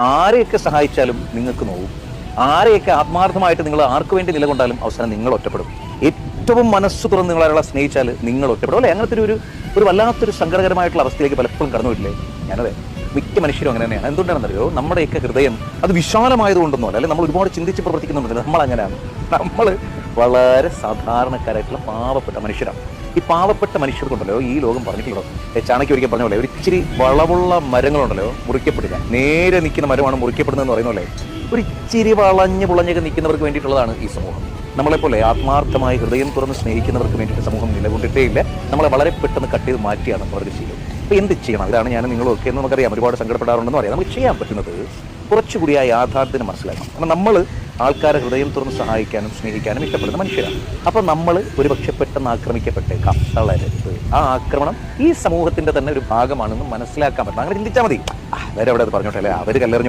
ആരെയൊക്കെ സഹായിച്ചാലും നിങ്ങൾക്ക് നോവും. ആരെയൊക്കെ ആത്മാർത്ഥമായിട്ട് നിങ്ങൾ ആർക്ക് വേണ്ടി നിലകൊണ്ടാലും അവസാനം നിങ്ങൾ ഒറ്റപ്പെടും. ഏറ്റവും മനസ്സ് തുറന്ന് നിങ്ങളെ സ്നേഹിച്ചാൽ നിങ്ങൾ ഒറ്റപ്പെടും അല്ലേ? അങ്ങനത്തെ ഒരു വല്ലാത്തൊരു സങ്കടകരമായിട്ടുള്ള അവസ്ഥയിലേക്ക് പലപ്പോഴും കടന്നു വരില്ലേ? ഞാനതെ മിക്ക മനുഷ്യരും അങ്ങനെ തന്നെയാണ്. എന്തുകൊണ്ടാണെന്നറിയോ? നമ്മുടെയൊക്കെ ഹൃദയം അത് വിശാലമായതുകൊണ്ടൊന്നുമല്ല, അല്ലെ നമ്മൾ ഒരുപാട് ചിന്തിച്ച് പ്രവർത്തിക്കുന്നുണ്ടല്ലോ. നമ്മൾ അങ്ങനെയാണ്. നമ്മൾ വളരെ സാധാരണക്കാരായിട്ടുള്ള പാവപ്പെട്ട മനുഷ്യരാണ്. ഈ പാവപ്പെട്ട മനുഷ്യർക്കുണ്ടല്ലോ ഈ ലോകം പറഞ്ഞിട്ടുള്ളൂ. ചാണക്യ ഒരിക്കൽ പറഞ്ഞ പോലെ ഒരു ഇച്ചിരി വളവുള്ള മരങ്ങളുണ്ടല്ലോ മുറിക്കപ്പെടില്ല. നേരെ നിൽക്കുന്ന മരമാണ് മുറിക്കപ്പെടുന്നതെന്ന് പറയുന്ന പോലെ ഒരു ഇച്ചിരി വളഞ്ഞ് പുളഞ്ഞൊക്കെ നിൽക്കുന്നവർക്ക് വേണ്ടിയിട്ടുള്ളതാണ് ഈ സമൂഹം. നമ്മളെപ്പോലെ ആത്മാർത്ഥമായി ഹൃദയം തുറന്ന് സ്നേഹിക്കുന്നവർക്ക് വേണ്ടിയിട്ട് സമൂഹം നിലകൊണ്ടിട്ടേ ഇല്ല. നമ്മളെ വളരെ പെട്ടെന്ന് കട്ട് ചെയ്ത് മാറ്റിയാണ് അവർക്ക് ചെയ്യുന്നത്. അപ്പോൾ എന്ത് ചെയ്യണം? ഇതാണ് ഞാൻ നിങ്ങളൊക്കെ എന്ന് നമുക്കറിയാം, ഒരുപാട് സങ്കടപ്പെടാറുണ്ടെന്ന് അറിയാം. നമുക്ക് ചെയ്യാൻ പറ്റുന്നത് കുറച്ചുകൂടി ആ യാഥാർത്ഥ്യം മനസ്സിലാക്കണം. കാരണം നമ്മൾ ആൾക്കാരെ ഹൃദയം തുറന്ന് സഹായിക്കാനും സ്നേഹിക്കാനും ഇഷ്ടപ്പെടുന്ന മനുഷ്യരാണ്. അപ്പോൾ നമ്മൾ ഒരുപക്ഷെ പെട്ടെന്ന് ആക്രമിക്കപ്പെട്ടേക്കാം. തളരരുത്. ആ ആക്രമണം ഈ സമൂഹത്തിന്റെ തന്നെ ഒരു ഭാഗമാണെന്ന് മനസ്സിലാക്കാൻ പറ്റണം. അങ്ങനെ ചിന്തിച്ചാൽ മതി. അവരവിടെ അത് പറഞ്ഞോട്ടെ, അല്ലേ അവർ കല്ലെറിഞ്ഞു